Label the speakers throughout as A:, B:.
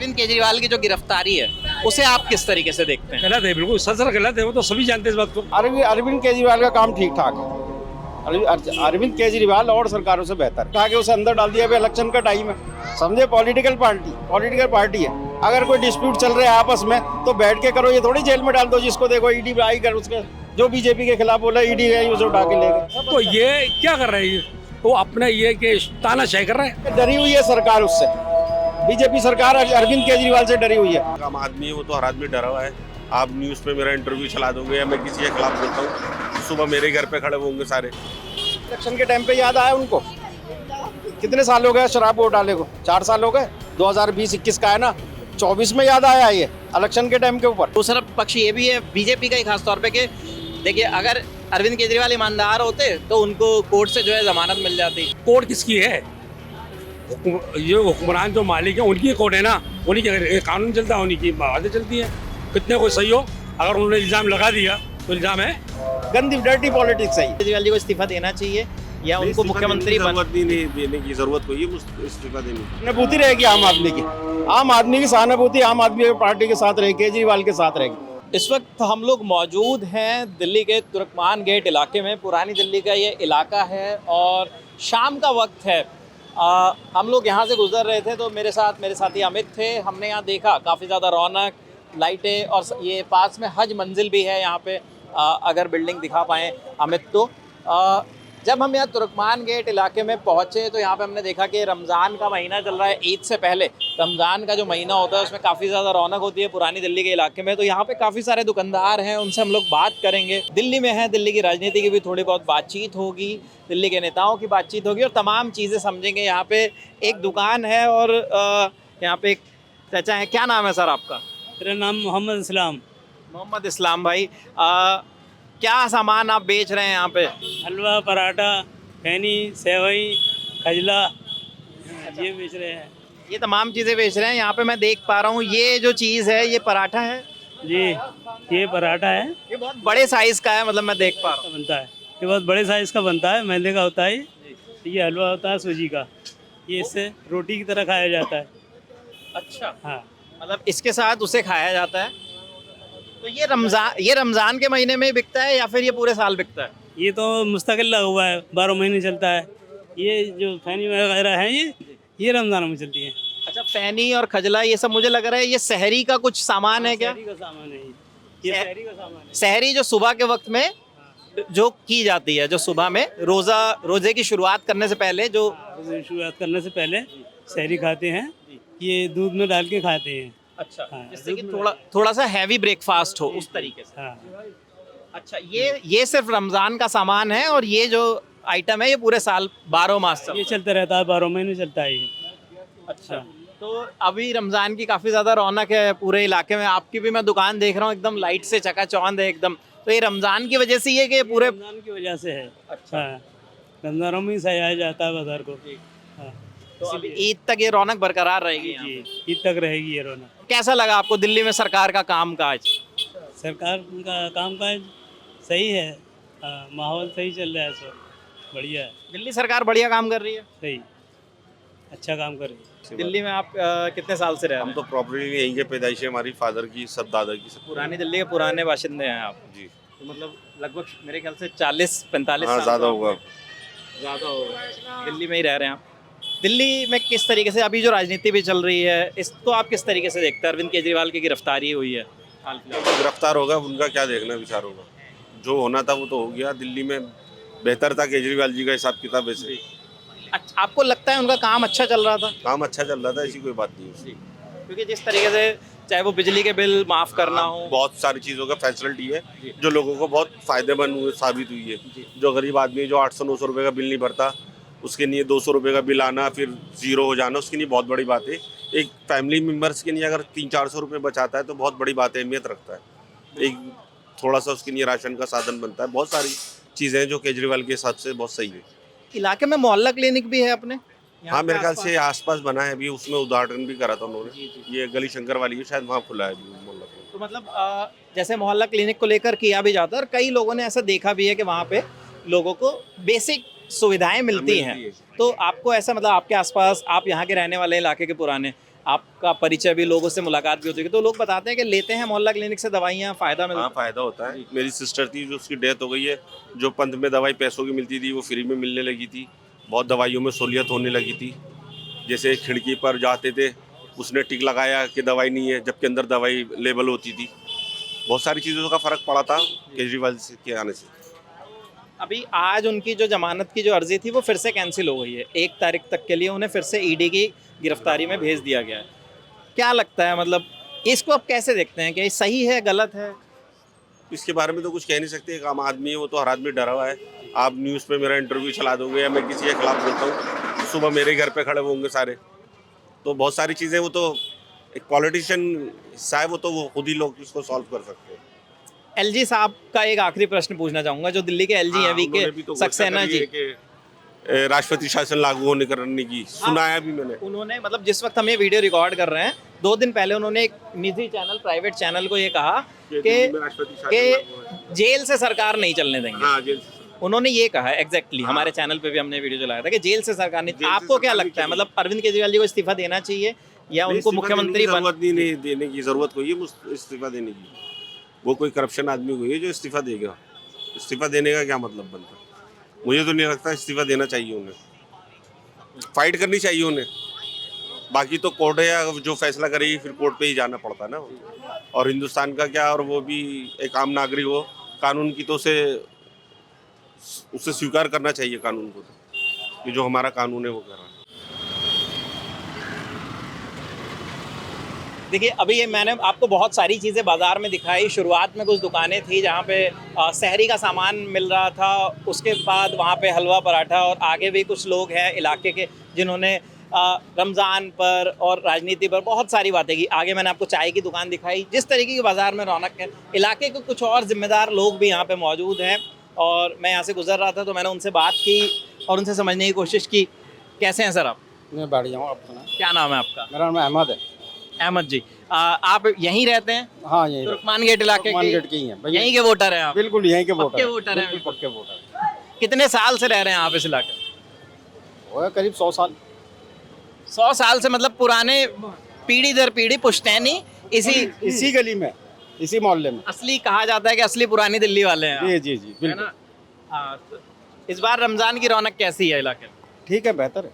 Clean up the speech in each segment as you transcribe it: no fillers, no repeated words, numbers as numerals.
A: अरविंद केजरीवाल की जो गिरफ्तारी है उसे आप किस तरीके से देखते हैं?
B: गलत है, बिल्कुल सरासर गलत है। वो तो सभी जानते हैं इस बात को।
C: अरविंद केजरीवाल का काम ठीक ठाक है। अरविंद केजरीवाल और सरकारों से बेहतर उठा के उसे अंदर डाल दिया। अभी इलेक्शन का टाइम है, समझे। पॉलिटिकल पार्टी है। अगर कोई डिस्प्यूट चल रहा है आपस में तो बैठ के करो, ये थोड़ी जेल में डाल दो जिसको देखो ईडी आई कर उसके जो बीजेपी के खिलाफ बोला ईडी गई उसे उठा के ले गए।
B: तो ये क्या कर रहे हैं? वो अपने ये कि तानाशाही कर रहे हैं।
C: डरी हुई है सरकार उससे, बीजेपी सरकार अरविंद केजरीवाल से डरी हुई है।
D: आम आदमी है, वो तो हर आदमी डरा हुआ है। आप न्यूज़ पे मेरा इंटरव्यू चला दोगे या मैं किसी के खिलाफ बोलता हूँ, सुबह मेरे घर पे खड़े होंगे सारे।
C: इलेक्शन के टाइम पे याद आया उनको, कितने साल हो गए शराब वोट डाले को? 4 साल हो गए। 2020-21 का है ना, 24 में याद आया ये इलेक्शन के टाइम के ऊपर।
A: दूसरा पक्ष ये भी है बीजेपी का ही खास तौर पे कि देखिए, अगर अरविंद केजरीवाल ईमानदार होते तो उनको कोर्ट से जो है जमानत मिल जाती।
B: कोर्ट किसकी है? ये हुक्मरान जो मालिक है उनकी कोर्ट है ना, उन्हीं के कानून चलता है, उन्हीं की बातें चलती है। कितने कोई सही हो, अगर उन्होंने इल्जाम लगा दिया तो इल्जाम है।
C: गंदी डर्टी पॉलिटिक्स है।
A: केजरीवाल जी को इस्तीफा देना चाहिए या उनको मुख्यमंत्री
D: नहीं देने की जरूरत कोई है, इस्तीफा देने की।
C: सहानुभूति रहेगी आम आदमी की। आम आदमी की सहानुभूति आम आदमी पार्टी के साथ रहेगी, केजरीवाल के साथ रहेगी।
A: इस वक्त हम लोग मौजूद हैं दिल्ली के तुर्कमान गेट इलाके में। पुरानी दिल्ली का ये इलाका है और शाम का वक्त है। हम लोग यहाँ से गुजर रहे थे तो मेरे साथी अमित थे। हमने यहाँ देखा काफ़ी ज़्यादा रौनक, लाइटें, और ये पास में हज मंजिल भी है यहाँ पे। अगर बिल्डिंग दिखा पाएँ अमित तो। जब हम यहाँ तुर्कमान गेट इलाके में पहुँचे तो यहाँ पे हमने देखा कि रमज़ान का महीना चल रहा है। ईद से पहले रमज़ान का जो महीना होता है उसमें काफ़ी ज़्यादा रौनक होती है पुरानी दिल्ली के इलाके में। तो यहाँ पे काफ़ी सारे दुकानदार हैं, उनसे हम लोग बात करेंगे। दिल्ली में है, दिल्ली की राजनीति की भी थोड़ी बहुत बातचीत होगी, दिल्ली के नेताओं की बातचीत होगी और तमाम चीज़ें समझेंगे। यहाँ पे एक दुकान है और यहाँ पे एक चाचा है। क्या नाम है सर आपका?
B: मेरा नाम मोहम्मद इस्लाम।
A: मोहम्मद इस्लाम भाई, क्या सामान आप बेच रहे हैं यहाँ पे?
B: हलवा, पराठा, खैनी, सेवई, खजला, ये बेच रहे हैं।
A: ये तमाम चीज़ें बेच रहे हैं। यहाँ पे मैं देख पा रहा हूँ ये जो चीज़ है ये पराठा है
B: जी, ये पराठा है।
A: ये बहुत बड़े साइज़ का है, मतलब मैं देख पा रहा हूँ।
B: बनता है, ये बहुत बड़े साइज़ का बनता है, मैदे का होता है। ये हलवा होता है सूजी का, ये इससे रोटी की तरह खाया जाता है।
A: अच्छा,
B: हाँ,
A: मतलब इसके साथ उसे खाया जाता है। तो ये रमज़ान के महीने में ही बिकता है या फिर ये पूरे साल बिकता है?
B: ये तो मुस्तकिल लगा हुआ है, 12 महीने चलता है। ये जो फैनी वगैरह है ये रमज़ान में चलती है।
A: अच्छा, फैनी और खजला ये सब मुझे लग रहा है ये सहरी का कुछ सामान है क्या?
B: शहरी का सामान है ये शहरी का सामान है।
A: सहरी जो सुबह के वक्त में जो की जाती है, जो सुबह में रोजे की शुरुआत करने से पहले जो
B: शुरुआत करने से पहले शहरी खाते हैं, ये दूध में डाल के खाते हैं।
A: अच्छा,
B: हाँ,
A: जिससे कि थोड़ा सा हैवी ब्रेकफास्ट हो उस तरीके से।
B: हाँ,
A: अच्छा, ये सिर्फ रमज़ान का सामान है और ये जो आइटम है ये पूरे साल 12 मास
B: ये चलता रहता है, 12 महीने चलता है ये।
A: अच्छा, तो अभी रमज़ान की काफ़ी ज़्यादा रौनक है पूरे इलाके में। आपकी भी मैं दुकान देख रहा हूँ, एकदम लाइट से चकाचौंध है एकदम। तो ये रमज़ान की वजह से ही है कि पूरे
B: रमज़ान की वजह से है।
A: अच्छा,
B: हाँ, रमज़ानों में ही सजाया जाता है बाजार को। हाँ,
A: तो अभी ईद तक ये रौनक बरकरार रहेगी यहाँ
B: जी,
A: पे।
B: ईद तक रहेगी ये रौनक।
A: कैसा लगा आपको दिल्ली में सरकार का कामकाज?
B: सरकार का कामकाज सही है। हाँ, माहौल सही चल रहा है, सब बढ़िया है।
A: दिल्ली सरकार बढ़िया काम कर रही है।
B: सही, अच्छा काम कर रही है।
A: दिल्ली में आप कितने साल से रह रहे
D: हम
A: हैं?
D: तो प्रॉपर्टी यहीं के पैदाइश है, हमारी फादर की, सब दादा की, सब।
A: पुरानी दिल्ली के पुराने बाशिंदे हैं आप?
D: जी,
A: तो मतलब लगभग मेरे ख्याल से 40-45
D: हाँ,
A: साल
D: ज़्यादा
A: तो
D: होगा।
A: ज़्यादा होगा। दिल्ली में ही रह रहे हैं आप। दिल्ली में किस तरीके से अभी जो राजनीति भी चल रही है इसको आप किस तरीके से देखते हैं? अरविंद केजरीवाल की गिरफ्तारी हुई है हाल फिलहाल।
D: तो गिरफ्तार होगा, उनका क्या देखना विचार होगा। जो होना था वो तो हो गया। दिल्ली में बेहतर था केजरीवाल जी का हिसाब किताब। वैसे
A: अच्छा, आपको लगता है उनका काम अच्छा चल रहा था?
D: काम अच्छा चल रहा था, ऐसी कोई बात नहीं है।
A: क्योंकि जिस तरीके से चाहे वो बिजली के बिल माफ़ करना हो,
D: बहुत सारी चीज़ों का फैसिलिटी है जो लोगों को बहुत फायदेमंद साबित हुई है। जो गरीब आदमी जो 800-900 रुपये का बिल नहीं भरता, उसके लिए 200 रुपये का बिल आना फिर ज़ीरो हो जाना, उसके लिए बहुत बड़ी बात है। एक फैमिली मेम्बर्स के लिए अगर 300-400 रुपये बचाता है तो बहुत बड़ी बात है, अहमियत रखता है। एक थोड़ा सा उसके लिए राशन का साधन बनता है। बहुत सारी चीज़ें हैं जो केजरीवाल के हिसाब से बहुत सही है।
A: इलाके में मोहल्ला क्लिनिक भी है अपने?
D: हाँ, मेरे ख्याल से आसपास बना है अभी, उसमें उद्घाटन भी करा था उन्होंने। ये गली शंकर वाली है, शायद वहाँ खुला है अभी मोहल्ला क्लिनिक।
A: तो मतलब जैसे मोहल्ला क्लिनिक को लेकर किया भी जाता है और कई लोगों ने ऐसा देखा भी है कि वहाँ पे लोगों को बेसिक सुविधाएं मिलती हैं। तो आपको ऐसा मतलब आपके आसपास, आप यहाँ के रहने वाले इलाके के पुराने, आपका परिचय भी, लोगों से मुलाकात भी होती है, तो लोग बताते हैं कि लेते हैं मोहल्ला क्लिनिक से दवाइयाँ, फ़ायदा मिलता
D: हाँ,
A: है।
D: फायदा होता है। मेरी सिस्टर थी जो उसकी डेथ हो गई है, जो पंथ में दवाई पैसों की मिलती थी वो फ्री में मिलने लगी थी। बहुत दवाइयों में सहूलियत होने लगी थी। जैसे खिड़की पर जाते थे, उसने टिक लगाया कि दवाई नहीं है, जबकि अंदर दवाई लेबल होती थी। बहुत सारी चीज़ों का फ़र्क पड़ा था केजरीवाल के आने से।
A: अभी आज उनकी जो जमानत की जो अर्जी थी वो फिर से कैंसिल हो गई है, 1 तारीख तक के लिए उन्हें फिर से ईडी की गिरफ्तारी में भेज दिया गया है। क्या लगता है, मतलब इसको आप कैसे देखते हैं कि ये सही है, गलत है?
D: इसके बारे में तो कुछ कह नहीं सकते। एक आम आदमी है, वो तो हर आदमी डरा हुआ है। आप न्यूज़ पे मेरा इंटरव्यू चला दोगे या मैं किसी के खिलाफ बोलता हूँ तो सुबह मेरे घर पे खड़े होंगे सारे। तो बहुत सारी चीज़ें, वो तो एक पॉलिटिशियन हिस्सा है, वो तो वो खुद ही लोग इसको सॉल्व कर सकते हैं।
A: एलजी साहब का एक आखिरी प्रश्न पूछना चाहूंगा, जो दिल्ली के एलजी हैं,
D: हाँ, उन्होंने भी
A: वीके
D: तो घोषणा
A: सक्सेना
D: करी है
A: जी।
D: कि राष्ट्रपति शासन लागू होने करने की सुना है अभी मैंने।
A: उन्होंने, मतलब जिस वक्त हम ये वीडियो रिकॉर्ड कर रहे हैं, 2 दिन पहले उन्होंने एक निजी चैनल, प्राइवेट चैनल को ये कहा
D: कि दिल्ली में
A: कि
D: राष्ट्रपति शासन लागू है।
A: जेल से सरकार नहीं चलने देंगे।
D: हाँ, जेल से।
A: उन्होंने ये कहा है एग्जैक्टली,
D: हाँ।
A: हमारे चैनल पे भी हमने वीडियो चलाया था कि जेल से सरकार नहीं।
D: जेल से
A: आपको क्या
D: सरकार नहीं
A: लगता है,
D: चलेगी।
A: मतलब अरविंद केजरीवाल जी को इस्तीफा देना चाहिए या
D: नहीं,
A: उनको
D: इस्तीफा
A: मुख्यमंत्री
D: देने की
A: बन?
D: जरूरत नहीं देने की जरूरत कोई है इस्तीफा देने की। वो कोई करप्शन आदमी कोई है जो इस्तीफा देगा। इस्तीफा देने का क्या मतलब बनता है? मुझे तो नहीं लगता इस्तीफा देना चाहिए उन्हें। फाइट करनी चाहिए उन्हें। बाकी तो कोर्ट है, जो फैसला करेगी फिर कोर्ट पे ही जाना पड़ता है ना। और हिंदुस्तान का क्या, और वो भी एक आम नागरिक हो, कानून की तो उसे स्वीकार करना चाहिए कानून को, तो कि जो हमारा कानून है वो कर रहा है।
A: देखिए, अभी ये मैंने आपको बहुत सारी चीज़ें बाज़ार में दिखाई। शुरुआत में कुछ दुकानें थी जहाँ पे शहरी का सामान मिल रहा था, उसके बाद वहाँ पे हलवा पराठा, और आगे भी कुछ लोग हैं इलाके के जिन्होंने रमज़ान पर और राजनीति पर बहुत सारी बातें की। आगे मैंने आपको चाय की दुकान दिखाई। जिस तरीके की बाज़ार में रौनक है, इलाके के कुछ और ज़िम्मेदार लोग भी यहाँ पे मौजूद हैं, और मैं यहाँ से गुजर रहा था तो मैंने उनसे बात की और उनसे समझने की कोशिश की। कैसे हैं सर आप?
C: मैं बढ़िया हूँ। आप सुना?
A: क्या नाम है आपका?
C: मेरा नाम अहमद है।
A: अहमद जी, आप यहीं रहते हैं?
C: हाँ, यहीं
A: तुर्कमान गेट इलाके
C: तुर्कमान
A: के?
C: गेट के ही हैं भैया।
A: यहीं के वोटर हैं आप?
C: बिल्कुल यहीं के वोटर
A: पक्के
C: हैं।
A: वोटर हैं?
C: बिल्कुल पक्के वोटर हैं।
A: कितने साल से रह रहे हैं आप इस इलाके में?
C: हो गया करीब 100 साल।
A: 100 साल से, मतलब पुराने पीढ़ी दर पीढ़ी पुश्तैनी
C: इसी गली में, इसी मोहल्ले में।
A: असली कहा जाता है कि असली पुरानी दिल्ली वाले हैं आप,
C: जी जी जी
A: है
C: बिल्कुल।
A: ना? हाँ, तो इस बार रमजान की रौनक कैसी है इलाके में?
C: ठीक है, बेहतर है,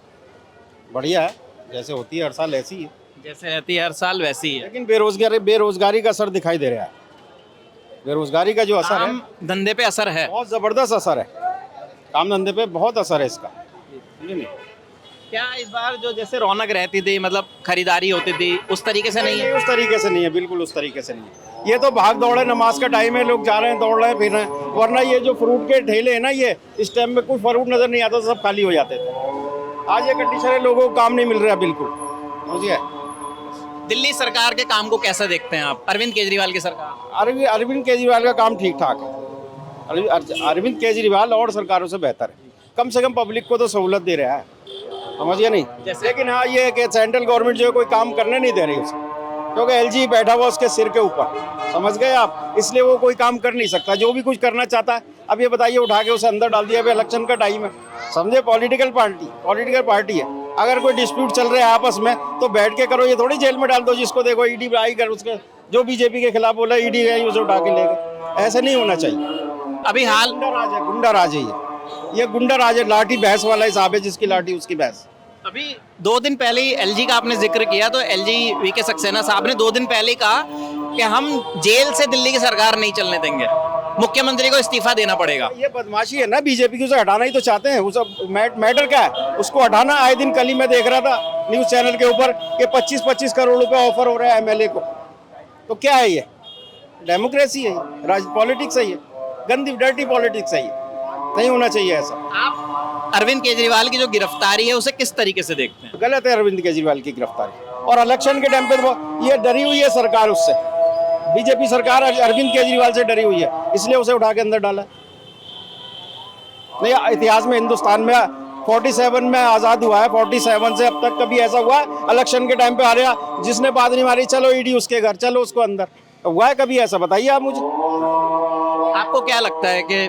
C: बढ़िया है। जैसे होती है हर साल ऐसी ही है।
A: जैसे रहती है हर साल वैसी ही है।
C: लेकिन बेरोजगारी का असर दिखाई दे रहा है। बेरोजगारी का जो असर है,
A: काम धंधे पे असर है?
C: बहुत जबरदस्त असर है। काम धंधे पे बहुत असर है इसका, समझे नहीं?
A: क्या इस बार जो जैसे रौनक रहती थी, मतलब खरीदारी होती थी, उस तरीके से नहीं है?
C: उस तरीके से नहीं है, बिल्कुल उस तरीके से नहीं है। ये तो भाग दौड़ है, नमाज का टाइम है, लोग जा रहे हैं, दौड़ रहे हैं, फिर रहे हैं। वरना ये जो फ्रूट के ठेले हैं ना, ये इस टाइम में कोई फ्रूट नजर नहीं आता, सब खाली हो जाते थे। आज ये कंडीशन है, लोगों को काम नहीं मिल रहा बिल्कुल, समझिए।
A: दिल्ली सरकार के काम को कैसे देखते हैं आप, अरविंद केजरीवाल की सरकार?
C: अरविंद केजरीवाल का काम ठीक ठाक है। अरविंद केजरीवाल और सरकारों से बेहतर है। कम से कम पब्लिक को तो सहूलत दे रहा है, समझिए नहीं? लेकिन हाँ, ये है कि सेंट्रल गवर्नमेंट जो है कोई काम करने नहीं दे रही उसे, क्योंकि एलजी बैठा हुआ उसके सिर के ऊपर, समझ गए आप? इसलिए वो कोई काम कर नहीं सकता। जो भी कुछ करना चाहता है, अब ये बताइए, उठा के उसे अंदर डाल दिया। अभी इलेक्शन का टाइम है, समझे? पॉलिटिकल पार्टी है। अगर कोई डिस्प्यूट चल रहा है आपस में तो बैठ के करो, ये थोड़ी जेल में डाल दो जिसको देखो ईडी आई कर, उसके जो बीजेपी के खिलाफ बोला ईडी गई उसे उठा के ले गए। ऐसे नहीं होना चाहिए।
A: अभी हाल
C: गुंडा राज है ये गुंडा राज है। लाठी भैंस वाला हिसाब है, जिसकी लाठी उसकी भैंस।
A: अभी 2 दिन पहले ही एलजी का आपने जिक्र किया, तो एलजी वीके सक्सेना साहब ने 2 दिन पहले कहा कि हम जेल से दिल्ली की सरकार नहीं चलने देंगे, मुख्यमंत्री को इस्तीफा देना पड़ेगा।
C: ये बदमाशी है ना बीजेपी की, उसे हटाना ही तो चाहते हैं। उसे मैटर क्या है, उसको हटाना। आए दिन कल ही मैं देख रहा था न्यूज चैनल के ऊपर कि 25-25 करोड़ रुपए ऑफर हो रहा है एमएलए को। तो क्या है ये? डेमोक्रेसी है, पॉलिटिक्स है, ये गंदी डर्टी पॉलिटिक्स है, ये नहीं होना चाहिए ऐसा।
A: आप अरविंद केजरीवाल की जो गिरफ्तारी है उसे किस तरीके से देखते हैं?
C: गलत है अरविंद केजरीवाल की गिरफ्तारी। और इलेक्शन के टाइम पे तो ये डरी हुई है सरकार उससे, बीजेपी सरकार अरविंद केजरीवाल से डरी हुई है, इसलिए उसे उठा के अंदर डाला। नहीं, इतिहास में हिंदुस्तान में 47 में आज़ाद हुआ है, 47 से अब तक कभी ऐसा हुआ है इलेक्शन के टाइम पे हारा, जिसने बात नहीं मारी चलो ईडी उसके घर, चलो उसको अंदर? हुआ है कभी ऐसा? बताइए आप मुझे।
A: आपको क्या लगता है कि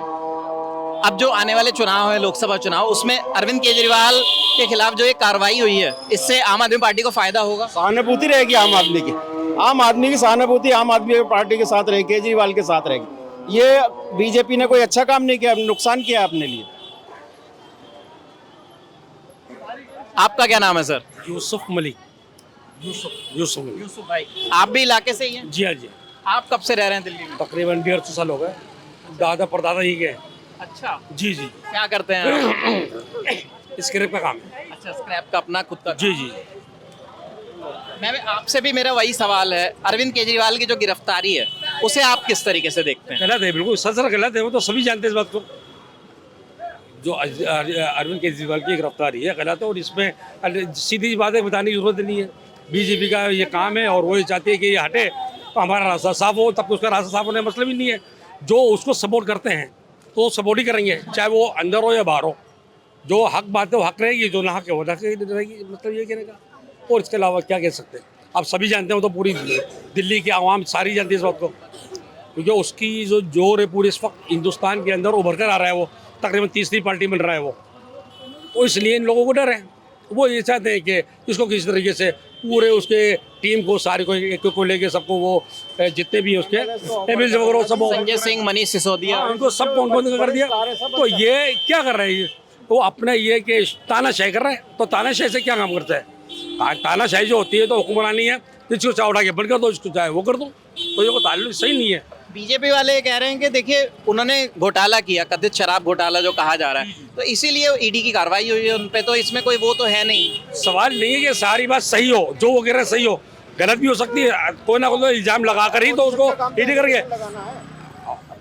A: अब जो आने वाले चुनाव है, लोकसभा चुनाव, उसमें अरविंद केजरीवाल के खिलाफ जो एक कार्रवाई हुई है, इससे आम आदमी पार्टी को फायदा होगा?
C: सहानुभूति रहेगी आम आदमी की, आम आदमी की सहानुभूति आम आदमी पार्टी के साथ रहेगी, केजरीवाल के साथ रहेगी। ये बीजेपी ने कोई अच्छा काम नहीं किया, नुकसान किया अपने लिए।
A: आपका क्या नाम है सर?
B: यूसुफ मलिक। यूसुफ मलिक।
A: यूसुफ भाई, आप भी इलाके से ही हैं?
B: जी हाँ जी,
A: आप कब से रह रहे हैं दिल्ली में?
B: तकरीबन 150 साल हो गए, दादा परदादा ही गए।
A: अच्छा,
B: जी जी,
A: क्या करते हैं आप?
B: स्क्रैप का काम है।
A: अच्छा, स्क्रैप का अपना खुद का?
B: जी जी,
A: मैं आपसे भी मेरा वही सवाल है, अरविंद केजरीवाल की जो गिरफ्तारी है उसे आप किस तरीके से देखते हैं?
B: गलत है, बिल्कुल सर गलत है, वो तो सभी जानते हैं इस बात को। जो अरविंद केजरीवाल की गिरफ्तारी है गलत है, और इसमें सीधी बात है, बताने की जरूरत नहीं है। बीजेपी का ये काम है और वो ये चाहती है कि ये हटे तो हमारा रास्ता साफ हो, तब उसका रास्ता साफ होने का मतलब ही नहीं है। जो उसको सपोर्ट करते हैं तो सपोर्ट ही करेंगे, चाहे वो अंदर हो या बाहर हो। जो हक बात है वो हक रहेगी, जो ना हक है वो ना रहेगी, मतलब ये कहने का। और इसके अलावा क्या कह सकते हैं, आप सभी जानते हैं, वो तो पूरी दिल्ली की आवाम सारी जानती है इस बात को, क्योंकि उसकी जो जोर है पूरे इस वक्त हिंदुस्तान के अंदर उभर कर आ रहा है। वो तकरीबन तीसरी पार्टी मिल रहा है वो, तो इसलिए इन लोगों को डर है। वो ये चाहते हैं कि इसको किसी तरीके से पूरे उसके टीम को सारे को लेके सबको, वो जितने भी उसके एमएलए वगैरह सब,
A: संजय सिंह, मनीष सिसोदिया,
B: उनको सबको उनको कर दिया। तो ये क्या कर रहे हैं, वो अपने ये कि तानाशाही कर रहे हैं। तो तानाशाही से क्या काम करता है? तानाशाही जो होती है तो हुक्मरानी है, जिसको चाहे उठा के बंद कर दो, जिसको चाहे वो कर दो। तो ये ताल्लुक सही नहीं है।
A: बीजेपी वाले कह रहे हैं कि देखिए उन्होंने घोटाला किया, कथित शराब घोटाला जो कहा जा रहा है, तो इसीलिए ईडी की कार्रवाई हुई है उन पे, तो इसमें कोई वो तो है नहीं।
B: सवाल नहीं है कि सारी बात सही हो, जो वो कह रहे हैं सही हो, गलत भी हो सकती है। कोई ना कोई इल्जाम लगा कर ही तो उसको ईडी करेंगे।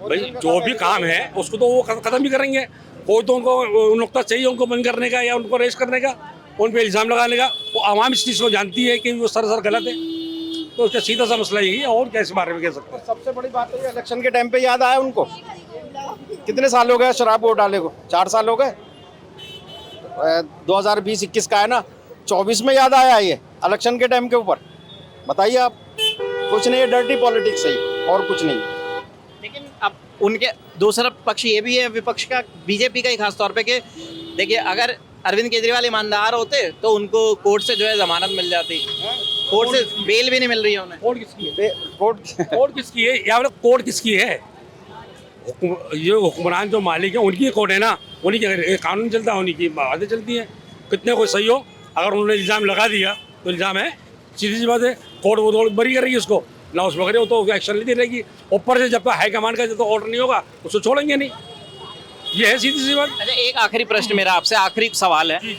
B: भाई जो भी काम है उसको तो वो खत्म भी करेंगे। कोई तो उनको नुकता चाहिए उनको बंद करने का या उनको रेस्ट करने का, उन पे इल्जाम लगाने का। वो आवाम इस चीज़ को जानती है कि वो सरासर गलत है, तो उसका सीधा सा मसला यही है। और कैसे बारे में कह सकते हैं?
C: सबसे बड़ी बात है इलेक्शन के टाइम पे याद आया उनको। कितने साल हो गए शराब घोटाले को? 4 साल हो गए। 2020-21 का है ना, 24 में याद आया ये इलेक्शन के टाइम के ऊपर। बताइए आप, कुछ नहीं है, डर्टी पॉलिटिक्स है और कुछ नहीं।
A: लेकिन अब उनके दूसरा पक्ष ये भी है विपक्ष का, बीजेपी का ही खास तौर पे, कि देखिए अगर अरविंद केजरीवाल ईमानदार होते तो उनको कोर्ट से जो है जमानत मिल जाती, कोर्ट से बेल भी नहीं मिल रही है उन्हें।
B: कोर्ट किसकी है?
C: कोर्ट
B: किसकी है? या मतलब कोर्ट किसकी है? ये हुक्मरान जो मालिक है उनकी कोर्ट है ना, उन्हीं के कानून चलता है, उन्हीं की बातें चलती हैं। कितने कोई सही हो, अगर उन्होंने इल्ज़ाम लगा दिया तो इल्ज़ाम है, सीधी सी बात है। कोर्ट वो बरी करेगी उसको, ना उसमें करे तो एक्शन लेती रहेगी। ऊपर से जब तक हाईकमान का जब तक ऑर्डर नहीं होगा उसको छोड़ेंगे नहीं, ये है सीधी सी बात।
A: अच्छा, एक आखिरी प्रश्न मेरा आपसे, आखिरी सवाल है।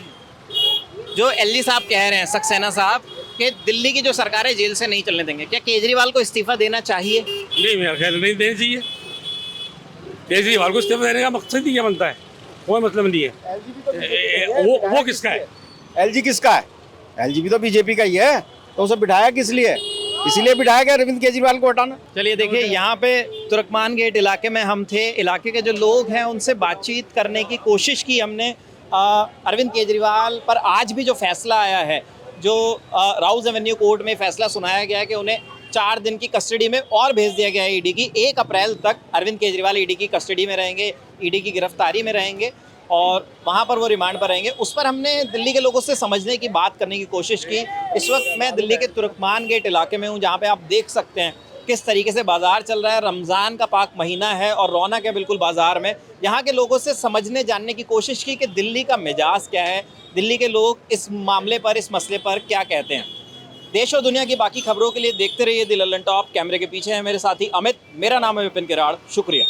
A: जो एलजी साहब कह रहे हैं, सक्सेना साहब, कि दिल्ली की जो सरकार है जेल से नहीं चलने देंगे, क्या केजरीवाल को इस्तीफा देना चाहिए?
B: नहीं, मेरा ख्याल नहीं देनी चाहिए। केजरीवाल को इस्तीफा देने का मकसद ही क्या बनता है? कोई मतलब नहीं है। वो किसका है?
C: एलजी किसका है? एलजी भी तो बीजेपी का ही है, तो उसे बिठाया किस लिए? इसीलिए बिठाया गया अरविंद केजरीवाल को हटाना।
A: चलिए देखिए, यहाँ पे तुर्कमान गेट इलाके में हम थे, इलाके के जो लोग हैं उनसे बातचीत करने की कोशिश की हमने। अरविंद केजरीवाल पर आज भी जो फैसला आया है, जो राउज एवेन्यू कोर्ट में फैसला सुनाया गया है कि उन्हें 4 दिन की कस्टडी में और भेज दिया गया है ईडी की। 1 अप्रैल तक अरविंद केजरीवाल ईडी की कस्टडी में रहेंगे, ईडी की गिरफ्तारी में रहेंगे और वहाँ पर वो रिमांड पर रहेंगे। उस पर हमने दिल्ली के लोगों से समझने की, बात करने की कोशिश की। इस वक्त मैं दिल्ली के तुर्कमान गेट इलाके में हूँ, जहाँ पे आप देख सकते हैं किस तरीके से बाज़ार चल रहा है। रमज़ान का पाक महीना है और रौनक है बिल्कुल बाज़ार में। यहाँ के लोगों से समझने जानने की कोशिश की कि दिल्ली का मिजाज क्या है, दिल्ली के लोग इस मामले पर, इस मसले पर क्या कहते हैं। देश और दुनिया की बाकी खबरों के लिए देखते रहिए दी लल्लन टॉप। कैमरे के पीछे है मेरे साथी अमित, मेरा नाम है विपिन किराड़। शुक्रिया।